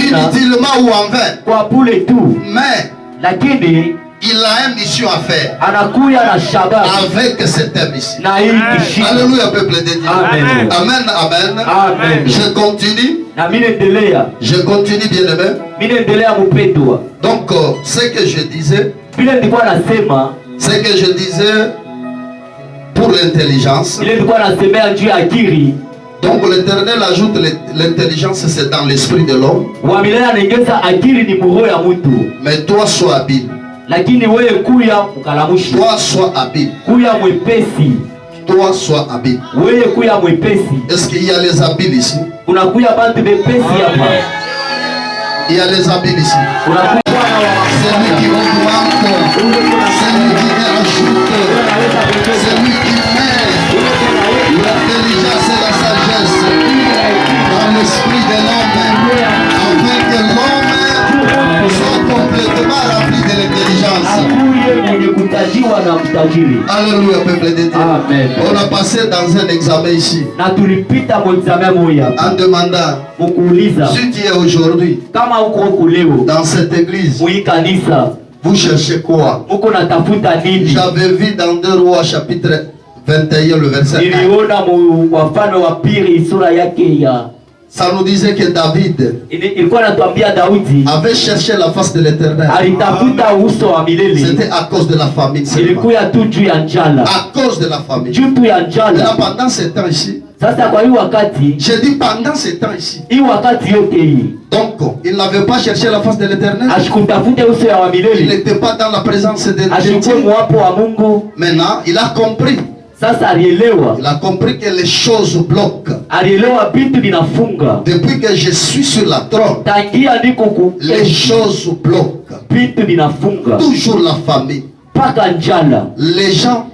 inutilement ou en vain. kwa bure tu, Mais lakini il a une mission à faire anakuya na shabaha avec cette mission. na hii kishika. Alléluia, peuple de Dieu. Amen. Amen, amen. Amen. Je continue. Na mimi naendelea, Je continue, bien-aimé. mimi naendelea mpendwa. Donc, ce que je disais, Vile nilikuwa nasema, ce que je disais pour l'intelligence. vile nilikuwa nasemea juu ya akili. Donc, l'Éternel ajoute l'intelligence, c'est dans l'esprit de l'homme. Wa milele anaongeza akili ni roho ya mtu. Mais toi, sois habile. Lakini wewe kuya ukalamushi. Toi, sois habile. Kuya mwepesi. Toi, sois habile. Wewe kuya mwepesi. Est-ce qu'il y a les habiles ici? Unakuya bantu bepesi hapa. Il y a les habiles ici. Unakuya c'est lui qui augmente, c'est lui qui ajoute, c'est lui qui met l'intelligence et la sagesse dans l'esprit de l'homme, afin que l'homme soit complètement rempli de l'intelligence. Alléluia, peuple de Dieu. Amen. On a passé dans un examen ici Na tulipita kwa examen moja. en demandant si tu es aujourd'hui kama uko kuleo dans cette église, kanisa, vous cherchez quoi? uko natafuta nini? J'avais vu dans 2 Rois chapitre 21 le verset 1. Niliona Wafalme wa pili sura yake ya, ça nous disait que David ilikuwa natuambia Daudi avait cherché la face de l'Éternel. alitafuta uso wa milele. C'était à cause de la famine. Ilikuwa tu juu ya njala. À cause de la famine. Juu tu ya Là, njala. pendant ce temps ici, Sasa kwa hii wakati, j'ai dit pendant ce temps ici. hii wakati yote hii, Donc, il n'avait pas cherché la face de l'Éternel. ashikutafute uso ya wa Il milele. n'était pas dans la présence de Dieu. Ashikuwe mwapo wa Mungu. Maintenant, il a compris. Sasa alielewa. Il a compris que les choses bloquent. Alielewa vitu vinafunga. Depuis que je suis sur la trône, Tangia niko ku les choses bloquent. vitu vinafunga. Toujours la famine. Paka njala. Les gens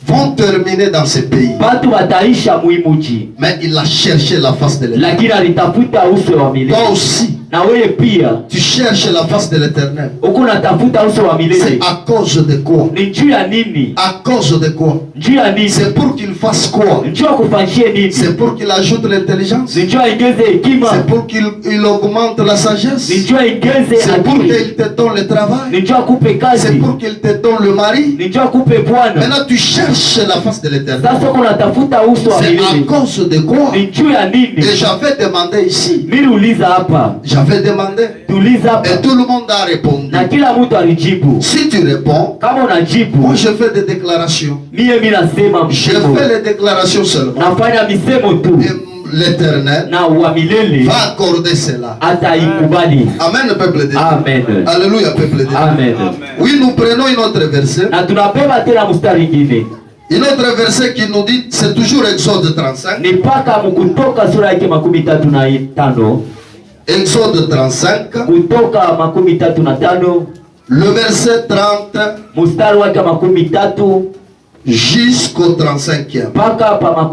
vont terminer dans ce pays. Watu wataisha muimuji. Mais il a cherché la face de l'Éternel. Lakini alitafuta uso wa milele. Toi aussi, Na wewe pia tu cherches la face de l'Éternel. uko natafuta uso wa C'est milele. à cause de quoi? Ni juu ya nini? À cause de quoi? Juu ya nini? C'est pour qu'il fasse quoi? Njoo akufanyie nini? C'est pour qu'il ajoute l'intelligence. Njoo aongeze hekima. C'est pour qu'il augmente la sagesse. Njoo aongeze C'est pour akili. qu'il te donne le travail. Njoo akupe kazi. C'est pour qu'il te donne le mari. Njoo akupe bwana. Maintenant, tu cherches la face de l'Éternel. Sasa uko natafuta uso wa C'est à milele. cause de quoi? Ni juu ya nini? Et j'avais demandé ici. Mimi uliza hapa. J'avais demandé. Tuliza hapa. Et tout le monde a répondu. Na kila mtu alijibu. Si tu réponds, Kama unajibu, moi je fais des déclarations. mimi nasema Je msemo. fais les déclarations seulement. Nafanya misemo tu. Et l'Éternel Na wa milele va accorder cela. ataikubali. Amen, le peuple de Dieu. Amen. Alléluia, peuple de Dieu. Amen. Oui, nous prenons une autre verset. Na tunabeba tena mstari mwingine. Une autre verset qui nous dit, c'est toujours Exode 35. Ni paka Kutoka sura yake 35. Exode 35. Kutoka 35. Le verset 30 Mstari wake 30 jusqu'au 35e. mpaka pa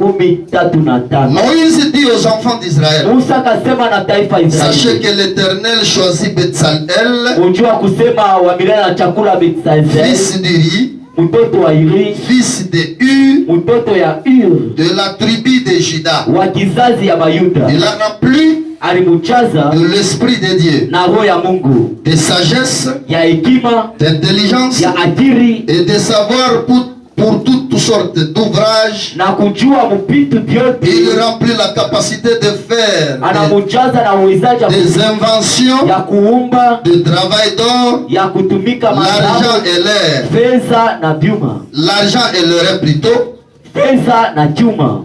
35. Moïse dit aux enfants d'Israël, Musa akasema na taifa sachez Israeli. que l'Éternel choisit Betsalel, Unjua kusema wa milele na chakula Betsael. fils d'Iri, Mtoto wa Iri. fils de Ur, Mtoto ya Ur. de la tribu de Juda. Wa kizazi ya Bayuda. Il a rempli Alimujaza de l'Esprit de Dieu, na roho ya Mungu. de sagesse, Ya hekima. d'intelligence Ya akili. et de savoir pour toutes sortes d'ouvrages. Na kujua mupitu vyote. Il remplit la capacité de faire Anamujaza na uwezaji des inventions, ya kuumba. de travail d'or, Ya kutumika l'argent mazao. et l'air. Fedha na vyuma. L'argent et l'air plutôt. Fedha na chuma.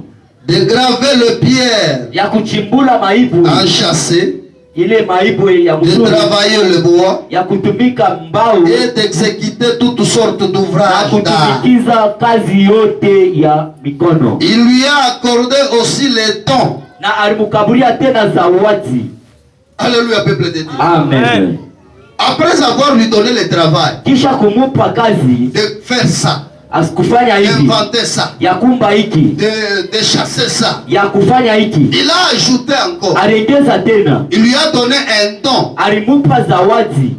De graver le pierre, Ya kuchimbula maibu. enchâsser, Ile maibu ya de mzuri. travailler le bois Ya kutumika mbao. et d'exécuter toutes sortes Na d'ouvrages d'art. kutumikiza kazi yote ya mikono. Il lui a accordé aussi les dons. Na alimukaburia tena zawadi. Alléluia, peuple de Dieu. Amen. Après avoir lui donné le travail, Kisha kumupa kazi de faire ça, asikufanya hivi, d'inventer ça, ya kumba hiki, de chasser ça, ya kufanya hiki, il a ajouté encore. aliongeza tena, Il lui a donné un don. alimupa zawadi.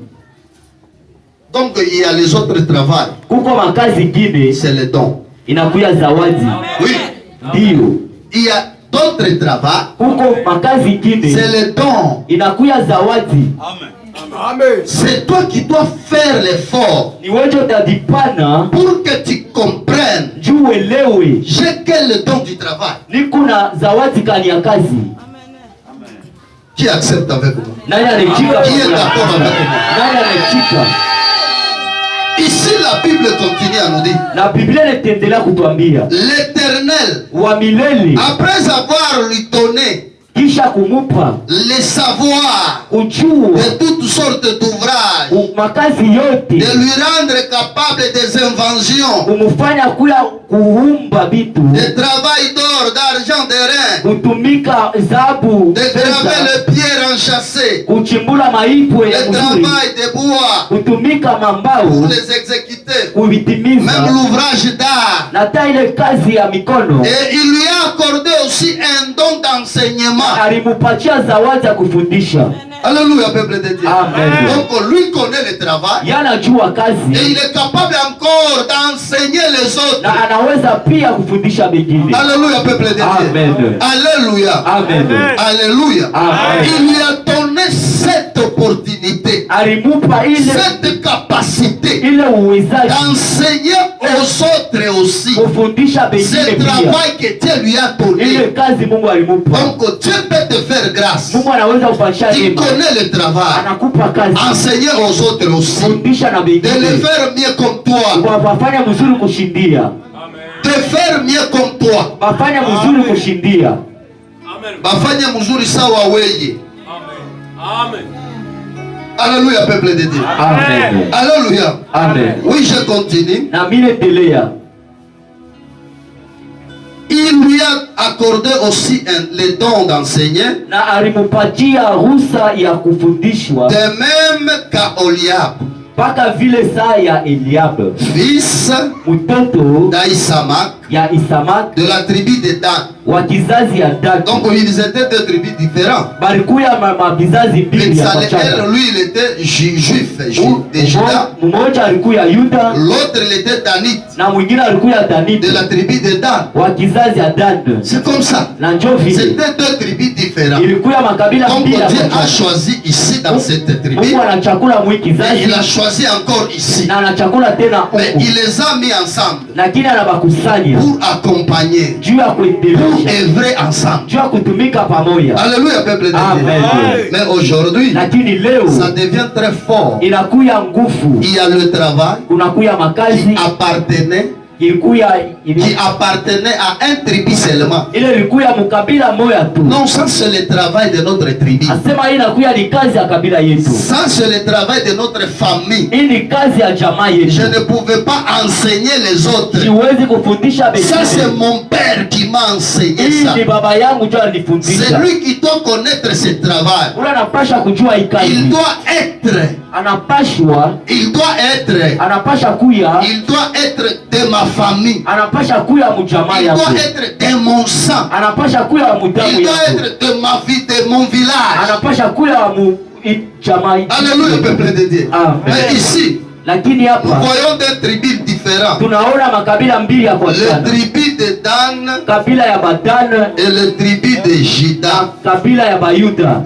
Donc il y a les autres travails. Kuko makazi ingine C'est le don. inakuya zawadi. Oui. Ndio. Il y a d'autres travaux, kuko makazi ingine c'est le don. inakuya zawadi. Amen. C'est toi qui dois faire l'effort Ni wewe utadipana pour que tu comprennes juu uelewe j'ai quel don du travail. niko na zawadi kani ya kazi. Qui accepte avec moi? Nani anachika? Qui est d'accord avec moi? Nani anachika? Ici la Bible continue à nous dire, Na Biblia inaendelea kutuambia l'Éternel, wa milele après avoir lui donné kisha kumupa le savoir kujua de toutes sortes d'ouvrages, makazi yote, de lui rendre capable des inventions, kumufanya kuya kuumba vitu, de travail d'or, d'argent, de rein, kutumika zabu, de graver les pierres enchâssées, kuchimbula maipwe ya le mzuri, travail de bois kutumika pour mambao, les exécuter, kuvitimiza, même l'ouvrage d'art. na hata ile kazi ya mikono. Et il lui a accordé aussi un don d'enseignement. Alimupatia zawadi ya kufundisha. Alléluia, peuple de Dieu. Amen. Donc lui connaît le travail Yanajua et kazi il est capable encore d'enseigner les autres. na anaweza pia kufundisha wengine. Alléluia, peuple de Dieu. Amen. Alléluia. Amen. Alléluia. Amen. Il lui a donné cette opportunité, Alimupa ile cette capacité ile uwezaji d'enseigner aux autres aussi. kufundisha C'est wengine le pia. travail que Dieu lui a donné. Ile kazi Mungu alimupa. Donc Dieu peut te faire grâce. Mungu anaweza kupatia Tu neema. connais le travail. Anakupa kazi. Enseigner aux autres aussi. Fundisha na De le wengine. faire mieux comme toi. Wafanya mzuri kushindia. De faire mieux comme toi. Wafanya mzuri kushindia. Bafanya mzuri sawa weye. Amen. Alléluia, peuple de Dieu. Amen. Alléluia. Amen. Oui, je continue. Na mimi endelea. Il lui a accordé aussi le don d'enseigner, Na alimupatia ruhusa ya kufundishwa de même qu'à Oliab, mpaka vile saa ya Eliabu fils mtoto d'Aïsamak, ya Isamak de la tribu de Dan. wa kizazi ya Dani. Donc ils étaient deux tribus différentes. Balikuya mabizazi mbili ya Bezalel, Pachana. lui, il était juif, de Juda. Mmoja alikuya Yuda L'autre, il était danite, na mwingine alikuya Danite de la tribu de Dan. wa kizazi ya Dan. C'est comme ça. Na njo vile C'était deux tribus différentes. ilikuya makabila Donc mbili ya Dieu a Pachana. choisi ici dans cette tribu. Mungu anachakula mwi Et kizazi il a choisi encore ici. na anachakula tena Mais huku, il les a mis ensemble lakini anabakusanya pour accompagner, juu ya pour kuendelesha, œuvrer ensemble. juu ya kutumika pamoja. Alléluia, peuple de Dieu. Amen. Mais aujourd'hui, Lakini leo ça devient très fort. inakuya nguvu, Il y a le travail kunakuya qui makazi appartenait, ilikuya qui appartenait à un tribu seulement. ile ilikuya mukabila moya tu. Non, ça c'est le travail de notre tribu. Asema hii inakuya ni kazi ya kabila yetu, Ça c'est le travail de notre famille. hii ni kazi ya jamaa Je yetu. ne pouvais pas enseigner les autres. Siwezi kufundisha Ça c'est wengine, mon père qui m'a enseigné hii ça. ni baba yangu ndio C'est alinifundisha. lui qui doit connaître ce travail. Ule anapasha kujua hii Il kazi, doit être, anapasha kuya, il doit être de ma famille. anapasha kuya mujamaa Il yako, doit être de mon sang. anapasha kuya wa mudamu Il doit yako, être de ma vie, de mon village. anapasha kuya wa mu jamaa. Alléluia, peuple de Dieu. Amen. Mais ici, Lakini nous hapa voyons des tribus différentes. tunaona makabila mbili ya Le kuachana, tribu de Dan kabila ya Badana et le tribu de Juda. kabila ya Bayuda.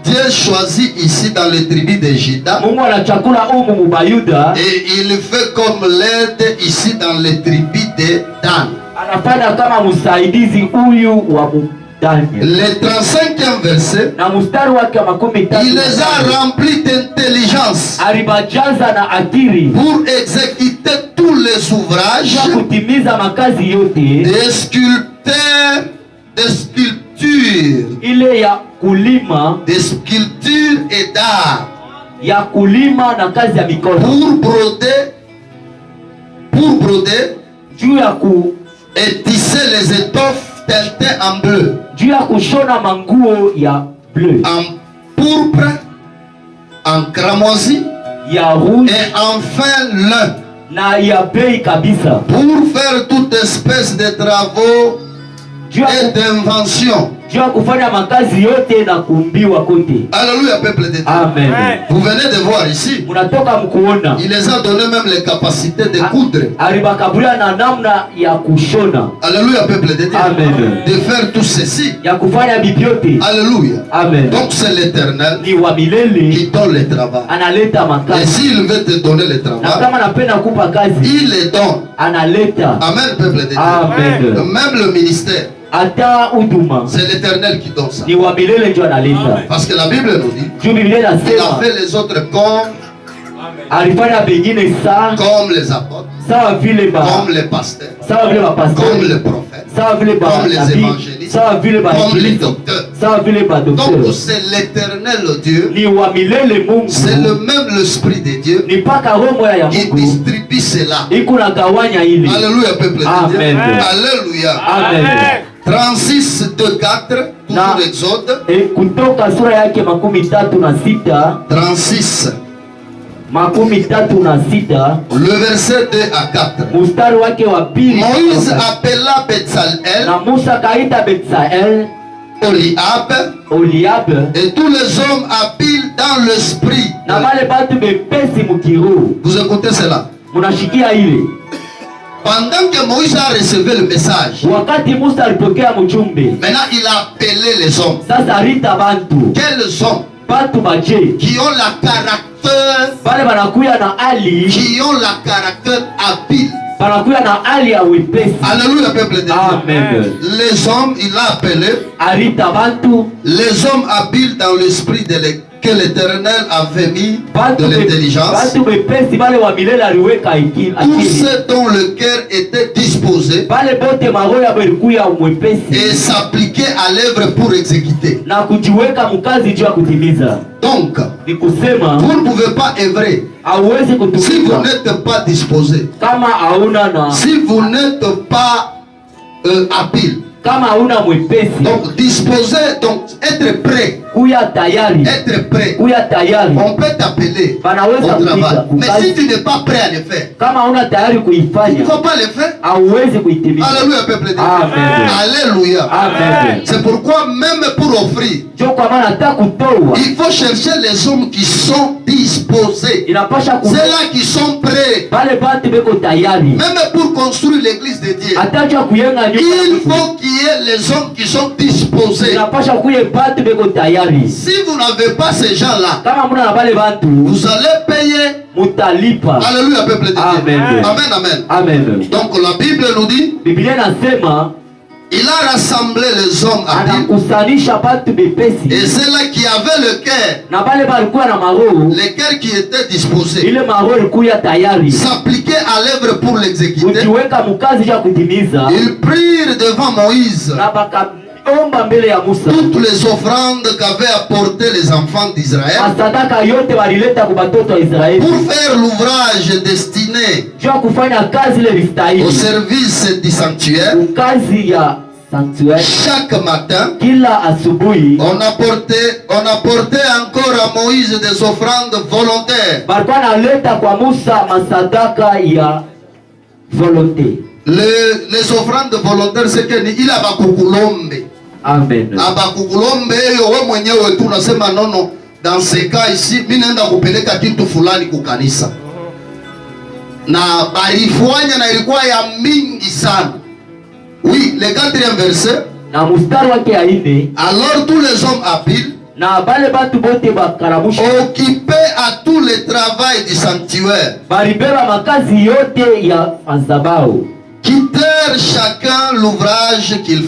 Dieu choisit ici dans le tribu de Juda. Mungu anachakula umu mu Bayuda, Et il fait comme l'aide ici dans le tribu de Dan. anafanya kama msaidizi huyu wa Daniel. Le 35e verset, Na mstari wake wa makumi tatu il les a remplis d'intelligence alibajaza na akili pour exécuter tous les ouvrages ya kutimiza makazi yote des sculpteurs, des sculptures, ile ya kulima, des sculptures et d'art, ya kulima na kazi ya mikono, pour broder juu ya et tisser les étoffes teintées en bleu, juu ya kushona manguo ya bleu, en pourpre, en cramoisi ya rouge et en fin lin, na ya bei kabisa, pour faire toute espèce de travaux juu ya et d'inventions. juu ya kufanya makazi yote na kuumbiwa kote. Alléluia, peuple de Dieu. Amen. Vous venez de voir ici, Munatoka mkuona il les a donné même les capacités de coudre. alibakabulia na namna ya kushona. Alléluia, peuple de Dieu. Amen. De faire tout ceci. Ya kufanya bibiote. Alléluia. Amen. Donc c'est l'Éternel Ni wa milele qui donne le travail. analeta Et makazi. s'il veut te donner le Na travail, kama napenda kupa kazi, il le donne. analeta. Amen, peuple de Dieu. Amen. Même le ministère, Ata huduma c'est l'Éternel qui donne ça. ni wa milele ndio analeta. Parce que la Bible nous dit, Juu Biblia il a inasema fait les autres comme alifanya bengine les apôtres, sawa vile comme les pasteurs, sawa vile comme mapastori, les prophètes, sawa vile comme les nabii, évangélistes, sawa vile comme les bainjilisti, docteurs. sawa vile Donc badokter. c'est l'Éternel Dieu, Ni wa milele c'est le Mungu, même l'Esprit de Dieu ni paka roho moya ya qui Mungu distribue cela. iko na gawanya ile. Alléluia, peuple de Dieu. Amen. Alléluia. Amen. 36, 2, 4, toujours Exode. Kutoka sura yake 36, 36, 36, le verset 2 à 4. mstari wake wa pili. Moïse appela Betsalel, Na Musa kaita Betsael, Oliab et tous les hommes habiles dans l'esprit. na wale batu bepesi mukiroho. Vous écoutez cela? Munashikia ile. Pendant que Moïse a reçu le message, Wakati Musa alipokea mjumbe, maintenant il a appelé les hommes. sasa rita bantu. Quels hommes Batu baje. qui ont la caractère, Bale banakuya na ali, qui ont la caractère habile. banakuya na ali ya wepesi. Alléluia, peuple de Dieu. Amen. Les hommes, il a appelé Arita bantu, les hommes habiles dans l'esprit que l'Éternel avait mis batu de l'intelligence. batu bepesi bale wa milele aliweka Tous akili. ceux dont le cœur était disposé Bale bote maroho ya balikuya et mwepesi s'appliquer à l'œuvre pour exécuter. na kujiweka mkazi juu ya kutimiza. Donc, Ni kusema vous ne pouvez pas œuvrer hauwezi si vous kutumika n'êtes pas disposé, kama hauna na si vous n'êtes pas habile. kama hauna mwepesi. Donc, disposé, donc être prêt. Kuya tayari, Être prêt. kuya tayari. On peut t'appeler Banaweza au travail. kupita Mais si kukazi. tu n'es pas prêt à le faire, Kama hauna tayari il ne kuifanya, faut pas le faire. hauwezi kuitimiza. Alléluia, peuple de Dieu. Amen. Alléluia. Amen. C'est pourquoi même pour offrir, Jo kwa maana hata kutoa il faut chercher les hommes qui sont disposés. inapasha ku Ceux-là qui sont prêts. bale batu beko tayari. Même pour construire l'église de Dieu, Hata jua kuyenga il nyumba, faut qu'il y ait les hommes qui sont disposés. inapasha kuye batu beko tayari. Si vous n'avez pas ces gens-là, Kama muna na bale batu vous allez payer. mutalipa. Alléluia, peuple de Dieu. Amen. Amen, amen. Amen. Donc la Bible nous dit, Biblia inasema il a rassemblé les hommes habiles anakusanisha batu et bepesi ceux-là qui avaient le cœur, na bale balikuwa na maroho, les cœurs qui étaient disposés, ile maroho ilikuya tayari s'appliquer à l'œuvre pour l'exécuter. kujiweka mkazi ya kutimiza, Ils prirent devant Moïse na bakaomba mbele ya Musa toutes les offrandes qu'avaient apportées les enfants d'Israël masadaka yote walileta kwa batoto wa Israeli pour faire l'ouvrage destiné juu ya kufanya kazi ile au listahili, service du sanctuaire. kazi ya sanctuary. Chaque matin, Kila asubuhi on apportait encore à Moïse des offrandes volontaires. balikuwa naleta kwa Musa masadaka ya volonté. Les offrandes volontaires, c'est que il a bakukulombe. Amen. Abakukulombe hiyo wewe mwenyewe tu unasema nono, dans ce cas ici mimi naenda kupeleka kitu fulani kukanisa. Na balifanya na ilikuwa ya mingi sana. Oui, le 4e verset. Na mstari wake ya ine, Alors tous les hommes habiles na bale batu bote bakaramusha occupés à tout le travail du sanctuaire balibeba makazi yote ya mazabao, quittèrent chacun l'ouvrage qu'il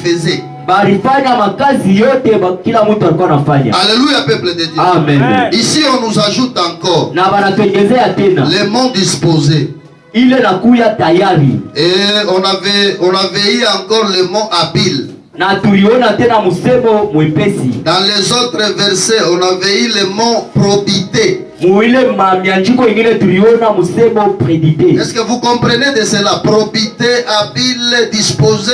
faisait. balifanya makazi yote kila mtu alikuwa anafanya. Alléluia, peuple de Dieu. Amen. Ici on nous ajoute encore Na banatuongezea tena les mots disposés. ile nakuya tayari, Et on avait eu encore le mot habile. na tuliona tena musemo mwepesi. Dans les autres versets, on avait eu le mot probité. Muile mianjiko ingine tuliona musemo prédité. Est-ce que vous comprenez de cela? Probité, habile, disposé.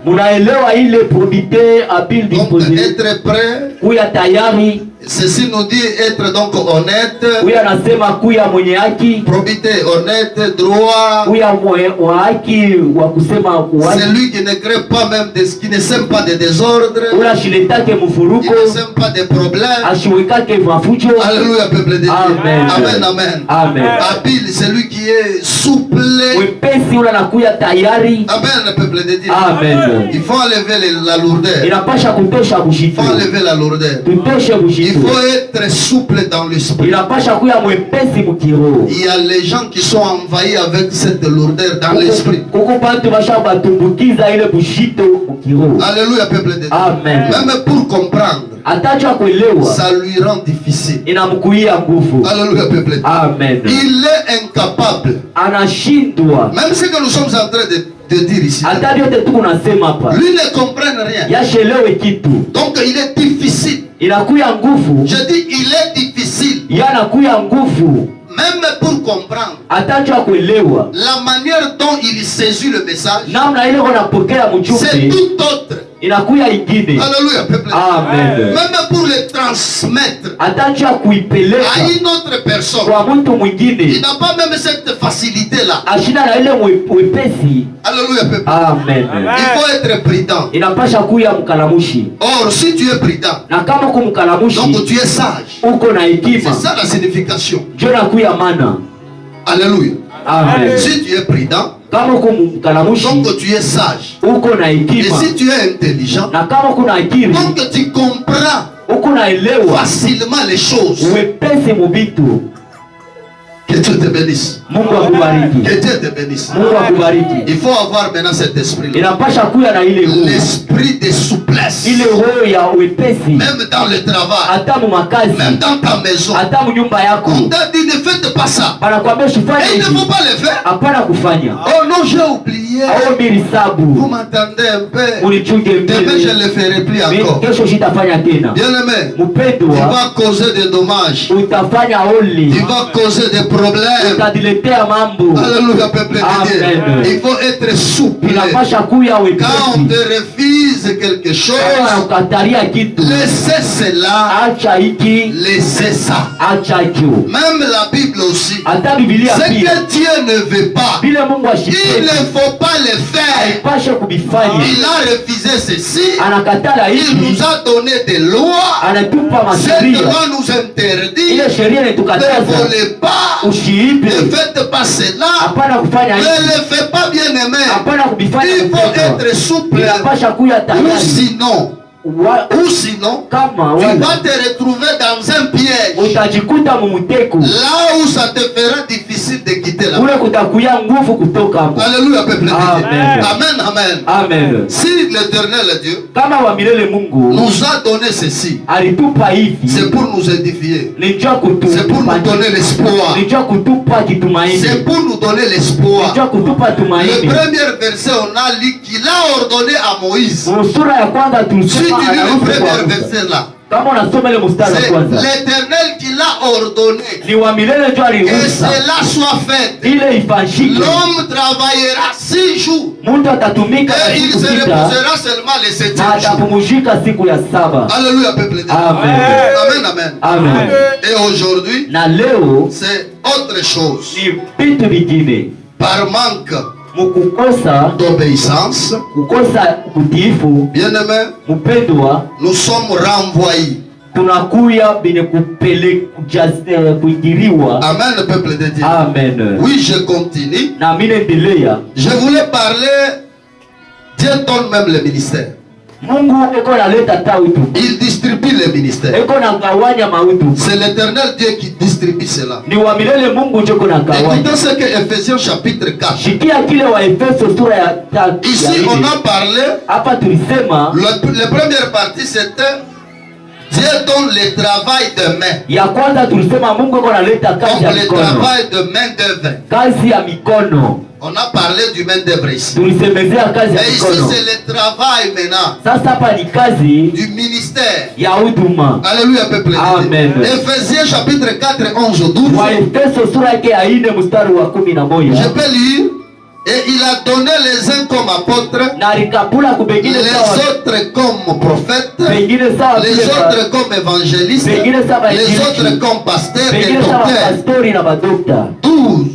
Munaelewa ile probité, habile, Donc disposé, être prêt, kuya tayari, Ceci nous dit être donc honnête, Huyu anasema kuya mwenye haki, probité, honnête, droit. kuya mwenye haki wa kusema uwazi. Celui qui ne crée pas même qui ne sème pas de désordre, Ula shiletake qui mfuruko, ne sème pas de problèmes. ashiwekake mafujo. Alléluia, peuple de Dieu. Amen. Amen, amen. Amen. Habile, celui qui est souple. Wepesi ula nakuya tayari. Amen, peuple de Dieu. Amen. Il faut enlever la lourdeur. Inapasha kutosha Il bushito. faut enlever la lourdeur. Tutoshe Il bushito. faut être souple dans l'esprit. Inapasha kuya mwepesi mukiro. Il y a les gens qui sont envahis avec cette lourdeur dans l'esprit. Kuko bantu basha batumbukiza ile bushito mukiro. Alléluia, peuple de Dieu. Amen. Même pour comprendre, Atajua kuelewa ça lui rend difficile. inamkuia nguvu. Alléluia, peuple de Dieu. Amen. Il est incapable. Anashindwa. Même ce que nous sommes en train de dire ici. Hata vyote tuko nasema hapa. Lui ne comprenne rien. Yashelewe kitu. Donc il est difficile. Inakuya nguvu. Je dis il est difficile. Yanakuya nguvu. Même pour comprendre Atajua kuelewa. la manière dont il saisit le message, Namna ile wanapokea c'est mjumbe tout autre. inakuya ingine. Alléluia, peuple. Amen. Même pour le transmettre Atajua à kuipeleka une autre personne, kwa mtu il mwingine. n'a pas même cette facilité-là. Ashina na ile wepesi. Alléluia, peuple. Amen. Il faut être prudent. Inapasha kuya mkalamushi. Or, si tu es prudent, Na kama uko donc mkalamushi tu es sage. uko na hekima. C'est ça la signification. Ndio nakuya mana. Alléluia. Amen. Si tu es prudent, Kama uko mkalamushi donc tu es sage. uko na Et hekima. si tu es intelligent, Na kama uko na akili donc tu comprends uko naelewa facilement les choses. wepesi mubitu. Que Dieu te bénisse. Mungu akubariki. Que Dieu te bénisse. Mungu akubariki. Il faut avoir maintenant cet esprit-là. Inapasha kuya na ile roho. L'esprit de souplesse. Ile roho ya wepesi. Même dans le travail. Hata mu makazi. Même dans ta maison. Hata mu nyumba yako. On t'a dit ne faites pas ça. Banakwambia usifanye Et il ne hivi. faut pas le faire. Hapana kufanya. Oh non, j'ai oublié. Au Vous milisabu. m'entendez un peu. Unichunge Demain, je mbele. ne le ferai plus Mi- encore. Kesho shitafanya tena. Bien-aimé, tu Mpendwa, vas causer des dommages. utafanya Tu oli. vas causer des problèmes. Utadiletea mambo. Alléluia, peuple de Dieu. Amen. Il faut être souple. Inapasha kuya Quand on te wepesi. refuse quelque chose, Kama ukataria kitu. laissez cela, Acha hiki, laissez ça. acha hicho. Même la Bible aussi. Hata Biblia Ce pia. que Dieu ne veut pas, Vile Mungu il ashipendi. ne faut pas le faire. Haipashe kubifanya. Il a refusé ceci. Anakatala Il hivi. nous a donné des lois. Anatupa Cette masheria. loi nous interdit. Ile sheria Ne inatukataza volez pas. usiibe. Ne faites pas cela. Hapana kufanya Ne hivi. le faites pas, bien aimé. Hapana kubifanya Il faut mpendwa. être souple. Inapasha kuya Ou tayari. sinon, Wa- Kama tu wala vas te retrouver dans un piège. utajikuta mumuteko Là où ça te fera difficile de quitter la kule, kutakuya nguvu kutoka hapo. Alléluia, peuple de Dieu. Amen. Amen, amen. Amen. Si l'éternel Dieu Kama wa milele Mungu nous a donné ceci, alitupa hivi, c'est pour nous édifier. nijua C'est pour nous donner l'espoir. nijua kutupa kitumaini, C'est pour nous donner l'espoir. nijua kutupa Le tumaini. premier verset, on a lu qu'il a ordonné à Moïse. Sura ya kwanza Si tu tulisema lis le anaruhusu premier kwanza. verset là, Kama unasoma ile mstari wa c'est kwanza, l'éternel qui l'a ordonné. ni wa milele ndio Que aliruhusa cela soit fait. ile ifanyike. L'homme travaillera 6 jours. Mtu atatumika Et il siku se sita reposera seulement le 7e na jour. atapumzika siku ya saba. Alléluia, peuple de Dieu. Amen. Amen, amen. Amen. Et aujourd'hui, Na leo c'est autre chose. ni vitu vingine, Par manque mukukosa d'obéissance, kukosa utiifu, bien-aimé, mpendwa, nous sommes renvoyés. tunakuya bine kuingiriwa. Amen, peuple de Dieu. Amen. Oui, je continue. Na mimi naendelea. Je voulais parler, Dieu donne même le ministère. Mungu eko naleta tautu, Il distribue les ministères. eko nagawanya mautu. C'est l'éternel Dieu qui distribue cela. Ni wa milele Mungu jeko nagawanya. Écoutez ce que Ephésiens chapitre 4. Shikia kile wa Efeso sura ya tatu. Ici, on a parlé, Hapa tulisema la première partie c'était Dieu donne le travail de main. ya kwanza tulisema Mungu eko naleta kazi Donc ya le mikono. travail de main d'œuvre. Kazi ya mikono. On a parlé du main d'œuvre ici. Tulisemezea kazi ya Et ici mikono. c'est le travail maintenant Sasa hapa ni kazi du ministère. ya huduma. Alléluia, peuple de Amen. Dieu. Ephésiens chapitre 4, 11 au 12. Wa Efeso sura yake ya 4 mstari wa 11. Je peux lire. Et il a donné les uns comme apôtres, na alikapula ku bengine les sawa autres comme prophètes, bengine sawa les vile autres comme évangélistes, bengine sawa les injilisti, autres comme pasteurs et bengine sawa docteurs. pastori na badokta 12.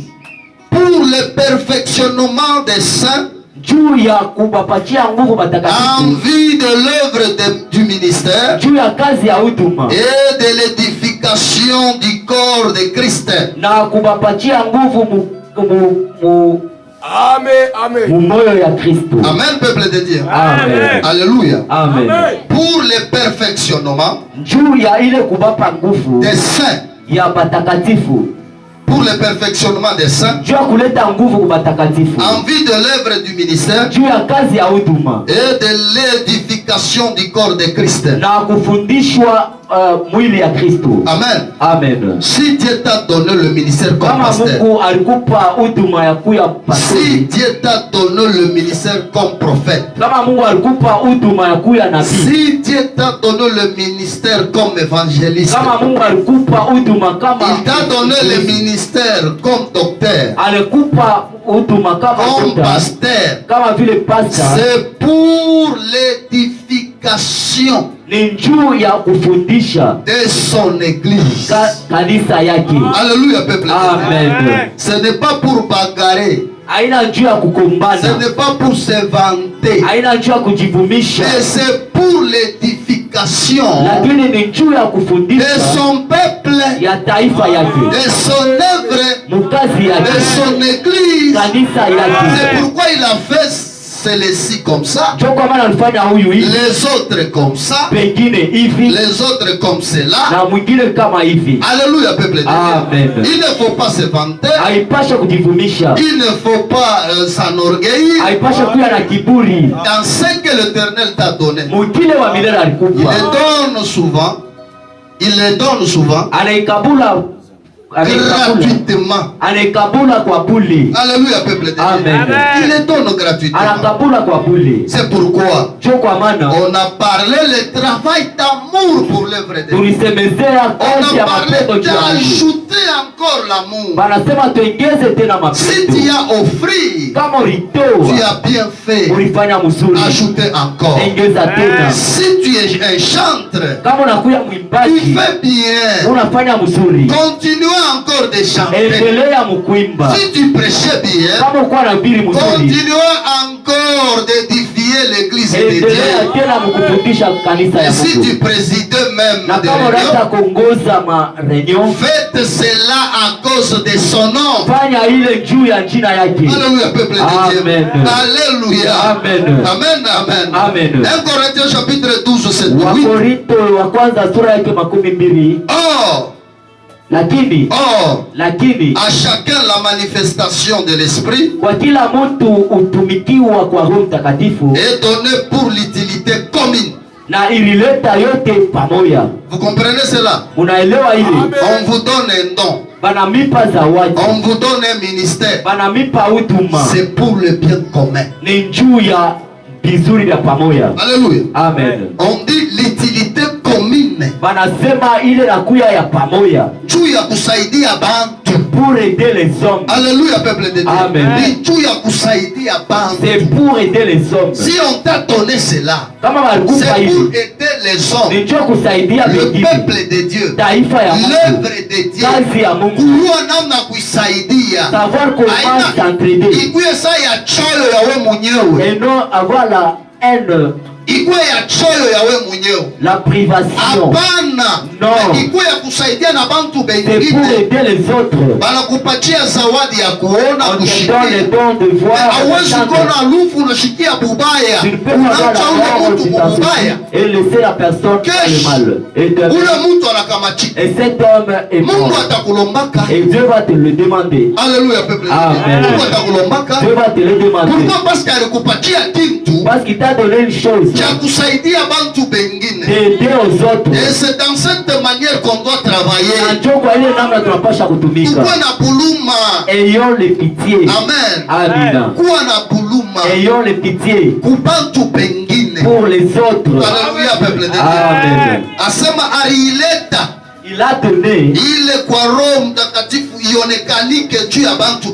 Pour le perfectionnement des saints, juu ya kubapatia nguvu en matakatifu vue de l'œuvre du ministère juu ya kazi ya huduma et de l'édification du corps de Christ. na kubapatia nguvu Amen. moyo ya Kristo. Amen, peuple de Dieu. Amen. Alléluia. Amen. Pour le perfectionnement Juu ya ile kubapa nguvu des saints, ya batakatifu, pour le perfectionnement des saints, juu ya kuleta nguvu kwa batakatifu, en vue de l'œuvre du ministère juu ya kazi ya huduma et de l'édification du corps de Christ. na kufundishwa mwili ya Kristo. Amen. Amen. Si Dieu t'a donné le ministère comme Kama pasteur, Mungu alikupa huduma ya kuya si pastori, Dieu t'a donné le ministère comme prophète, kama Mungu alikupa huduma ya kuya nabii, si Dieu t'a donné le ministère comme évangéliste, kama Mungu alikupa huduma kama il t'a donné le ministère comme docteur, alikupa huduma kama comme dokta, pasteur, kama vile pasta, c'est pour l'édification ni juu ya kufundisha de son église. kanisa yake. Alléluia, peuple. Amen. Ce n'est pas pour bagarrer, Haina juu ya ce kukumbana, n'est pas pour se vanter, haina juu ya kujivumisha, mais c'est pour l'édification lakini ni juu ya de kufundisha son peuple, ya taifa yake, de son œuvre, mukazi de yake, son église. kanisa C'est yake. pourquoi il a fait celle-ci comme ça, Ndio kwa maana alifanya huyu hivi, les autres comme ça, pengine hivi les autres comme cela. na mwingine kama hivi. Alléluia, peuple de Dieu. Amen. Il ne faut pas se vanter, Haipasha kujivumisha, il ne faut pas s'enorgueillir haipasha kuya na kiburi. dans ce que l'Éternel t'a donné. Mukile wa milele Il alikupa, les donne souvent, il les donne souvent anaikabula gratuitement. anaikabula kwa bure, Alléluia, peuple de Dieu. Amen. Il les donne gratuitement. anakabula kwa bure. C'est pourquoi Ndio kwa maana on a parlé le travail d'amour pour l'œuvre de Dieu. tulisemezea On kazi a ya parlé mapendo juu yangu. d'ajouter encore l'amour. Wanasema tuongeze tena Si tu mapendo. as offert, Kama tu ulitoa as bien fait. ulifanya mzuri, Ajouter encore. ongeza tena. Si tu es un chanteur, Kama unakuya tu mwimbaji fais bien. unafanya mzuri, Continue encore de chanter. endelea mkuimba. Si tu prêchais bien, Kama ukuwa na biri mzuri, continue encore d'édifier l'église de endelea Dieu. tena mkufundisha kanisa ya Et si tu Mungu. présides même Na des kama unataka réunions, kuongoza ma reunion, faites cela à cause de son nom. fanya ile juu ya jina yake. Alléluia, peuple de Amen. Dieu. Alléluia. Amen. Amen, amen. Amen. 1 Corinthiens chapitre 12, c'est 8. Wakorinto wa kwanza sura yake 12. Or, Lakini à chacun la manifestation de l'esprit kwa kila mtu utumikiwa kwa Roho Mtakatifu est donnée pour l'utilité commune. na ilileta yote pamoja. Vous comprenez cela? Unaelewa hili? On vous donne un don. Banamipa zawadi, On vous donne un ministère. banamipa huduma, C'est pour le bien commun. ni juu ya vizuri vya pamoja. Alléluia. Amen. On dit l'utilité commune. Banasema ile nakuya ya pamoja, Juu ya kusaidia bantu. pour aider les hommes. Alléluia, peuple de Dieu. Amen. Ni juu ya kusaidia C'est bantu. pour aider les hommes. Si on t'a donné cela, Kama walikupa c'est pour hivi, aider les hommes. ni juu kusaidia Le wengine, peuple de Dieu. taifa ya Mungu, L'œuvre de Dieu. kazi ya Mungu. Kujua namna kuisaidia. Savoir comment s'entraider Ikuwe saa ya choyo ya we mwenyewe. et non avoir la haine, Ikuwe ya choyo ya we mwenyewe. la privation. Hapana. No. Ikuwe ya kusaidia na bantu C'est pour bengine. aider les autres. Banakupatia zawadi ya kuona On te donne le kushikia. don de voir. Hauwezi d'entendre. kuona lufu unashikia bubaya. Tu ne peux pas voir Unaacha la ule mort mtu qui mubaya. et laisser la personne Kesho. faire le mal. Et, Ule mtu anakamatika. et cet homme est Mungu mort. atakulombaka. Et Dieu va te le demander. Alléluia, peuple. Amen. Mungu atakulombaka. Dieu va te le demander. Pourquoi? Parce que alikupatia kitu Parce qu'il t'a donné une chose. cha kusaidia bantu bengine. D'aider aux autres. Et c'est dans cette manière qu'on doit Na travailler. njoo kwa ile namna tunapasha kutumika. Kuwa na buluma. Ayons les pitiés. Amen. Amina. Kuwa na buluma. Ayons les pitiés Kubantu bengine. pour les autres. Alléluia, peuple de Dieu. Amen. Asema aliileta Il a donné ile kwa Roho Mtakatifu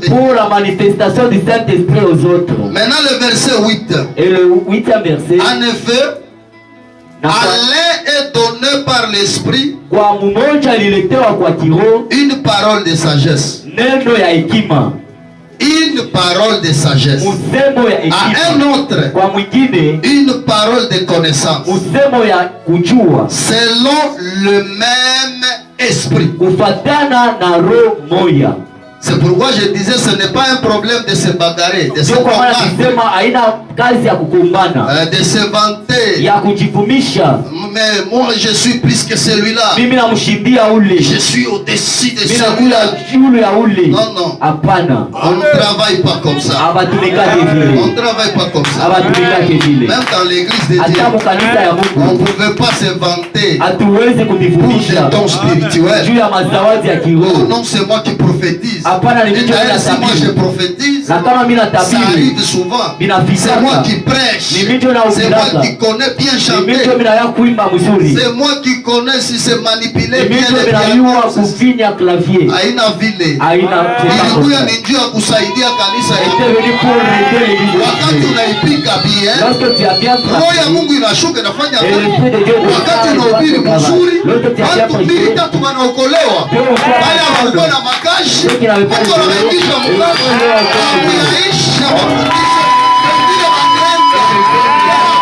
pour la manifestation du Saint-Esprit aux autres. Maintenant le verset 8. Et le 8e verset. En effet, à l'un est donné par l'Esprit une parole de sagesse. Une parole de sagesse. À un autre, une parole de connaissance. Selon le même esprit. C'est pourquoi je disais ce n'est pas un problème de se bagarrer, de se combattre, de se vanter. Mais moi je suis plus que celui-là. Je suis au-dessus de celui-là. Non, non. On ne travaille pas comme ça. On ne travaille pas comme ça. Même dans l'église de Dieu, on ne pouvait pas se vanter pour des dons spirituels. Oh non, c'est moi qui prophétise. Et d'ailleurs, si moi je prophétise, ça arrive souvent. C'est moi qui prêche. C'est moi qui connais bien chanter. C'est moi qui connais si c'est manipuler bien les pianos. Haina vile. Ilikuya ni njia ya kusaidia kanisa yako. Wakati unaipiga bien, roho ya Mungu inashuka inafanya nini? Wakati unahubiri mzuri, watu 2-3 wanaokolewa. Wale walikuwa na makashi, Mungu anaingisha mkazo, anaisha mafundisho. Wengine wanaenda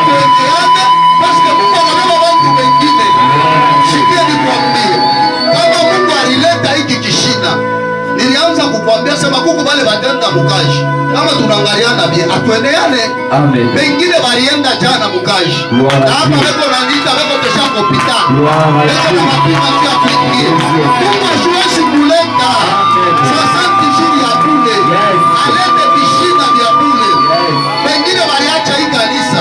kuendeana, basi Mungu anabeba watu wengine. Sikia nikwambie, kama Mungu alileta hiki kishina, nilianza kukwambia sema kuku wale watenda mkaji. Kama tunaangaliana bia, atuendeane. Amen. Wengine walienda jana mkaji. Na hapa weko naniita, weko tesha kopita. Weko na mapima kia kuingia. Mungu ashuwezi kuleta. Sasante shiri ya bule. Alete vishina vya bule. Wengine waliacha hii kanisa.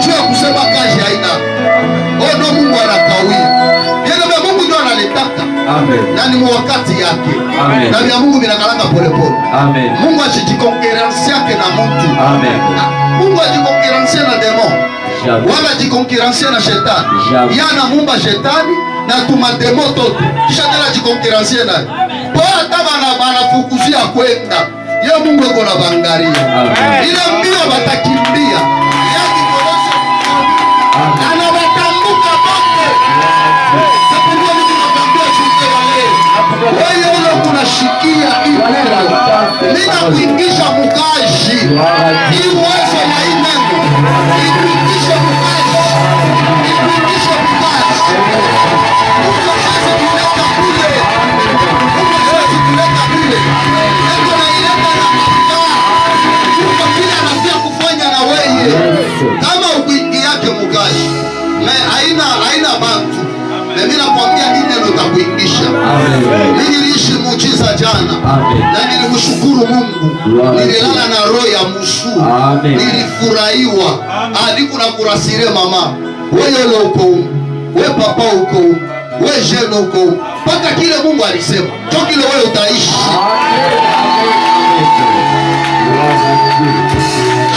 Jua kusema kazi haina. Ono Mungu anakawia. Yele vya Mungu ndio analitaka. Na ni wakati yake. Na vya Mungu vinakalanga pole pole. Mungu ajikonkeransi yake na mtu. Mungu ajikonkeransi na demon. Wala ajikonkeransi na shetani. Yana mumba shetani na tumademo toto. Shetani ajikonkeransi naye. Kwa hata wanafukuzia kwenda. Ye Mungu yuko na bangaria. Ile mbio watakimbia. Yaki korosha. Anawatambuka bote. Sapungua mimi nakwambia shute wale. Wewe ule kunashikia hii neno. Mina kuingisha mukaji. Hii uwezo ya hii neno. Ikuingisha mukaji. Ikuingisha mukaji. Mungu hawezi kuleta kule. Mungu hawezi kuleta kule. Eko na ileta na mafuta. Mungu kile anafia kufanya na wewe. Kama ukuingi yake mukaji. Haina bantu. Na mimi nakwambia hii neno itakuingisha. Mimi niliishi muujiza jana. Na nilimshukuru Mungu. Nililala na roho ya musu. Nilifurahiwa. Aliku na kurasire mama. Wewe leo uko huko. Wewe papa uko huko. Wewe jeno uko huko. Paka kile Mungu alisema. Cho kile wewe utaishi.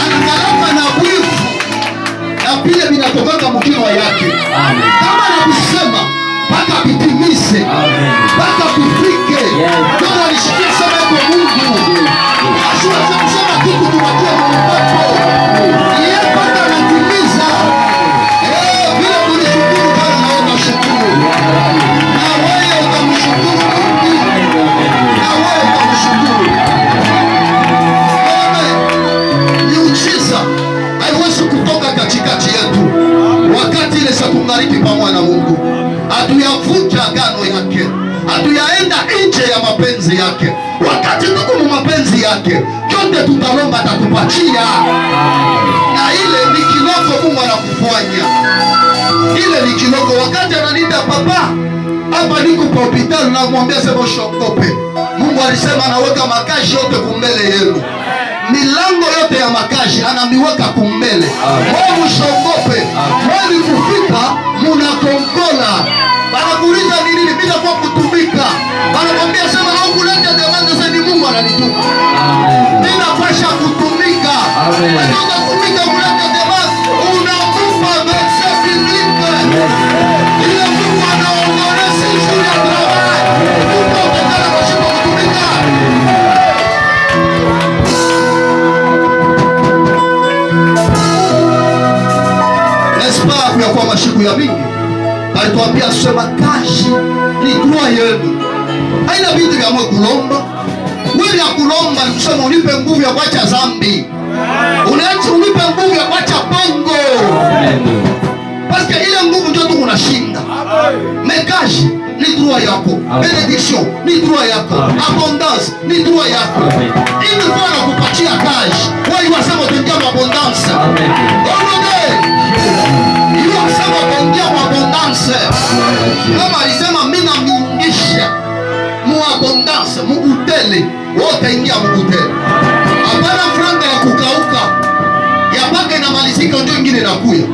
Anakalama na wivu. Na pile vinatoka mkino yake. Kama anakusema mpaka pitimize, mpaka kufike. Kama alishikia sana kwa Mungu, asiweze kusema kitu tuwatie mwapo. Yeye mpaka anatimiza. Vile tulishukuru Bwana na utashukuru. Na wewe utamshukuru Mungu. Na wewe utamshukuru. Miujiza haiwezi kutoka katikati yetu. Wakati ile satungariki pamoja na Mungu, hatuyavunja agano yake, hatuyaenda nje ya mapenzi yake. Wakati tuko mu mapenzi yake, yote tutalomba atatupatia. Na ile ni kiloko Mungu anakufanya. Ile ni kiloko. Wakati ananiita papa, hapa niko kwa hospitali na mwambia sema shokope. Mungu alisema anaweka makashi yote kumbele yenu. Milango yote ya makashi anamiweka kumbele. Wewe mshokope. Wewe kufika munakonkola. Banakuuliza ni nini bila kwa kutumika. Banakwambia sema na kuleta demanda sasa ni Mungu ananituma. Bila pasha kutumika. Unataka kutumika kuleta demanda unakupa verset biblique. Ile Mungu anaongoza sisi ya travail. Mungu anataka kushika kutumika. kusema kazi ni droit yenu. Haina vitu vya mwe kulomba. Wewe ya kulomba ni kusema unipe nguvu ya kuacha dhambi. Unaacha unipe nguvu ya kuacha bongo. Parce que ile nguvu ndio tu unashinda. Mekaji ni droit yako. Benediction ni droit yako. Abondance ni droit yako. Ili Bwana kupatia kazi. Wewe unasema utaingia kwa abondance. Amen. Ili unasema utaingia kwa abondance. Kama alisema mimi namingisha mu abondance, mu utele, wote ingia mu utele. Hapana franga ya kukauka. Ya pake na malizika ndio ingine inakuya.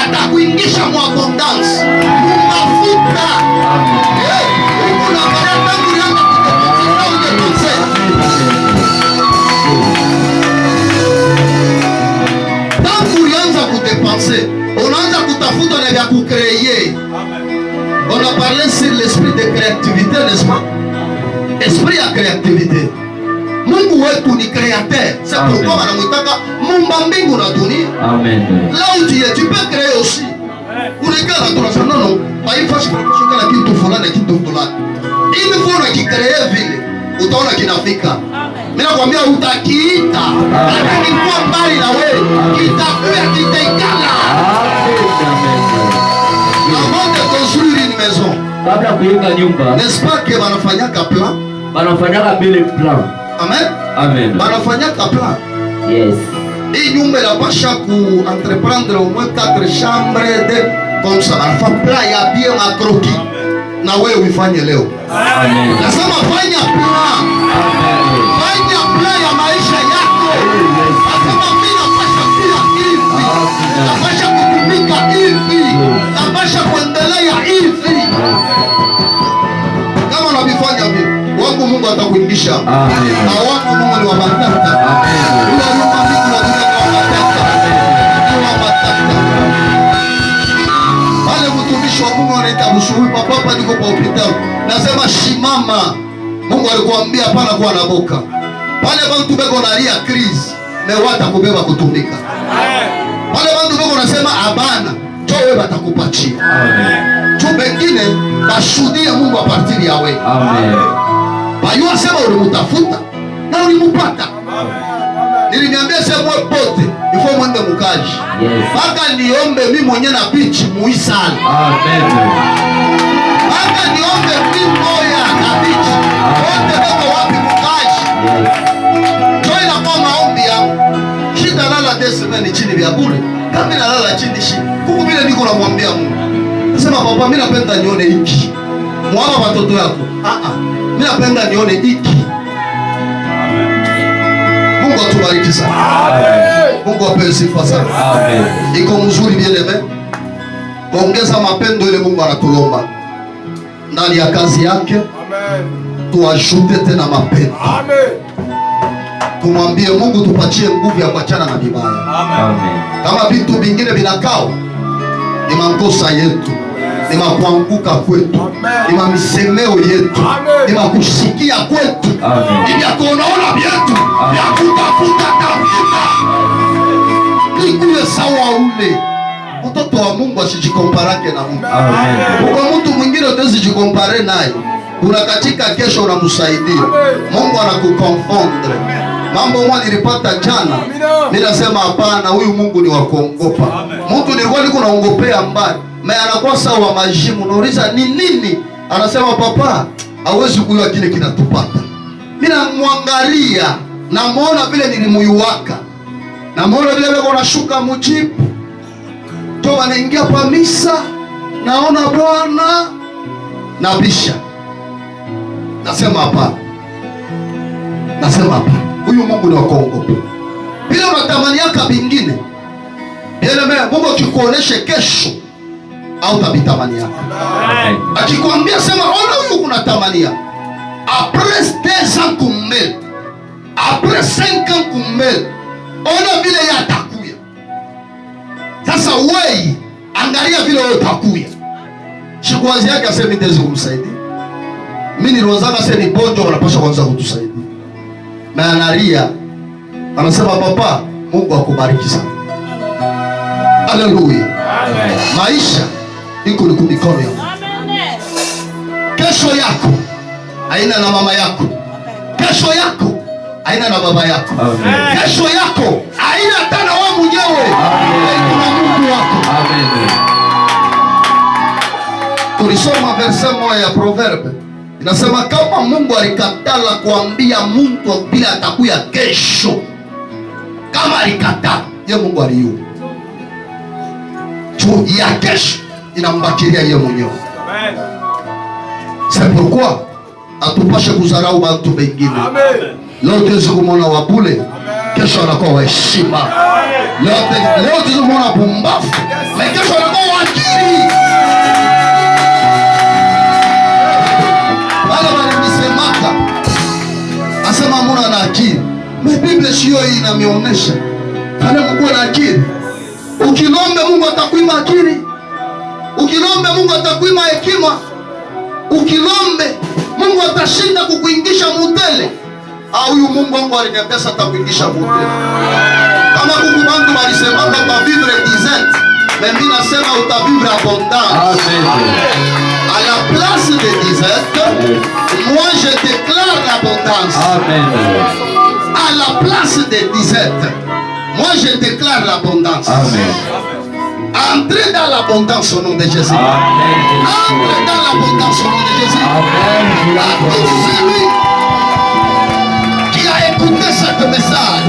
Atakuingisha mu abondance. Mu mafuta. Unaangalia tangu ulianza kutafuta ungepense. Tangu ulianza kudepenser, unaanza kutafuta na vya kucreer. On a parlé sur l'esprit de créativité, n'est-ce pas? Esprit ya créativité. Mungu wetu ni créateur. C'est pourquoi wanamwitaka Muumba mbingu na dunia. Amen. Là où tu peux créer aussi. Unaikala tunasema non, haifashi kushuka na kitu fulani na kitu fulani. Ili fona kikrea vile, utaona kinafika. Mimi nakwambia utakiita. Hata kikuwa mbali na wewe, kitakuwa kitaikala. Avant de construire une maison, kabla kujenga nyumba, n'est-ce pas que wanafanyaka plan? Wanafanyaka bile plan. Amen. Amen. Wanafanyaka plan. Yes. Hii nyumba inapasha ku entreprendre au moins 4 chambres de comme ça. Alfa plan ya bien ma croquis. Na wewe uifanye leo. Amen. Nasema fanya plan. Amen. Fanya plan ya maisha yako. Nasema mimi napasha kula hivi. Napasha kutumika hivi. Napasha kuendelea hivi. Kama unavifanya vile, wangu Mungu atakuingisha. Amen. Na wangu Mungu ni wa matata. Amen. Yule aliumba mbingu na dunia ni wa matata. Ni wa matata. Wale mtumishi wa Mungu wanaita bushuhui, papa niko kwa hospitali. Nasema shimama. Mungu alikuambia hapana kuwa na boka. Pale bantu beko nalia crise, mewata kubeba kutumika. Pale bantu beko nasema abana, cho wewe batakupatia. Amen. Tu bengine bashuhudia Mungu a partir ya wewe. Amen. Bayua sema ulimutafuta na ulimupata. Niliniambia sema pote, ifo mwende mukaji. Yes. Baka niombe mimi mwenyewe na bichi muisali. Amen. Baka niombe mimi moya na bichi. Wote bako wapi mukaji? Yes. Toi na kwa maombi yangu. Shida lala desemeni chini vya bure. Kama nalala chini shi. Kuku vile niko namwambia Mungu. Nasema papa mimi napenda nione hiki. Mwaba watoto yako. Mimi napenda nione hiki. Mungu atubariki sana. Amen. Mungu apewe sifa sana. Amen. Iko mzuri bien aimé. Ongeza mapendo ile Mungu anatulomba ndani ya kazi yake. Amen. Tuajute tena mapendo. Amen. Tumwambie Mungu tupatie nguvu ya kuachana na vibaya. Amen. Kama vitu vingine vinakao ni makosa yetu, ni makuanguka kwetu, ni mamisemeo yetu, ni makusikia kwetu, ni ya kuonaona vyetu, ya kutafuta tafuta. Nikuwe sawa ule mtoto wa Mungu asijikomparake na Mungu. Kwa mtu mwingine utazijikompare naye, unakatika kesho unamsaidia. Mungu anakukonfondre. Mambo mwa nilipata jana, mimi nasema hapana, huyu Mungu ni wa kuongopa. Mtu nilikuwa niko naongopea mbali, mimi anakuwa sawa majimu, nauliza ni nini? Anasema papa, hawezi kujua kile kinatupata. Mimi namwangalia, namuona vile nilimuyuwaka. Namuona vile wako nashuka mujibu. To anaingia pa misa, naona Bwana nabisha. Nasema hapana. Nasema hapana. Huyu Mungu ni wa kuogopa. Bila unatamaniaka vingine, Mungu akikuoneshe kesho au tabitamania. Akikwambia sema ona huyu unatamania. Après 2 ans kumel. Après 5 ans kumel. Ona vile yatakuya. Sasa wewe angalia vile wewe utakuya. Shikwazi yake aseme ndezo kumsaidia. Mimi niliwazaka sasa ni bonjo wanapaswa kwanza kutusaidia. Na analia. Anasema papa, Mungu akubariki sana. Haleluya. Amen. Maisha iko ni mikono yako. Kesho yako haina na mama yako. Kesho yako haina na baba yako. Amen. Kesho yako haina hata na wewe mwenyewe. Kuna Mungu wako. Amen. Tulisoma verse moja ya Proverbe. Inasema kama Mungu alikatala kuambia mtu bila atakuya kesho. Kama alikatala, ye Mungu aliyua. Tu ya kesho inambakilia ye mwenyewe. Amen. C'est pourquoi atupashe kuzarau watu wengine. Amen. Leo tuwezi kumwona wabule, kesho anakuwa wa heshima. Leo tuwezi kumwona pumbafu, kesho anakuwa wakili. Wale walinisemaka asema hamuna na akili. Biblia sio hii inamionyesha kana mkuwe na akili. Ukilombe Mungu atakuima akili. Ukilombe Mungu atakuima hekima. Ukilombe Mungu atashinda kukuingisha mutele. Huyu Mungu wangu aliniambia atakuingisha mutele. Kama Mungu wangu alisema utavivre disette, mimi nasema utavivre abondance. Amen. À la place de disette, moi je déclare l'abondance. Amen. À la place de disette, moi je déclare l'abondance. Amen. Entrez dans l'abondance au nom de Jésus. Amen. Entrez dans l'abondance au nom de Jésus. Amen. À tout celui qui a écouté ce message,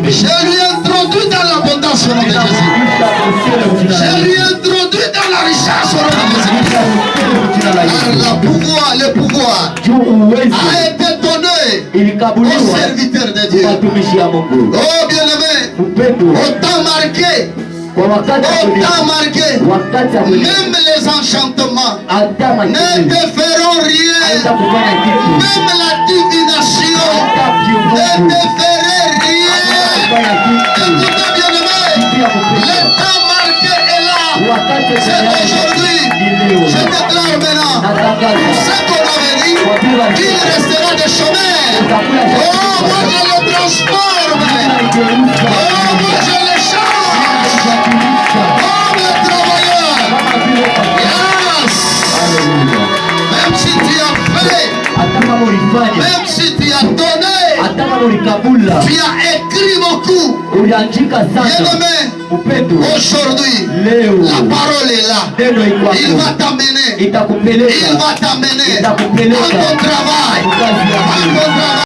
je lui introduis dans l'abondance au nom de Jésus. Je lui introduis dans la richesse au nom de Jésus. Le pouvoir a été donné aux serviteurs de Dieu. Oh bien-aimé, autant marqué. Autant marqué, même les enchantements ne te feront rien, même la divination ne te ferait rien. Écoutez bien-aimé, le temps marqué est là, c'est aujourd'hui. Je déclare maintenant, ce qu'on avait dit, qu'il restera des chemins. Oh, moi je le transforme, oh, moi je le change. Oh mes travailleurs, yes. Même si tu as fait, même si tu as donné, tu as écrit beaucoup. Bien-aimé, aujourd'hui, la parole est là. Il va t'amener. Il va t'amener à ton travail.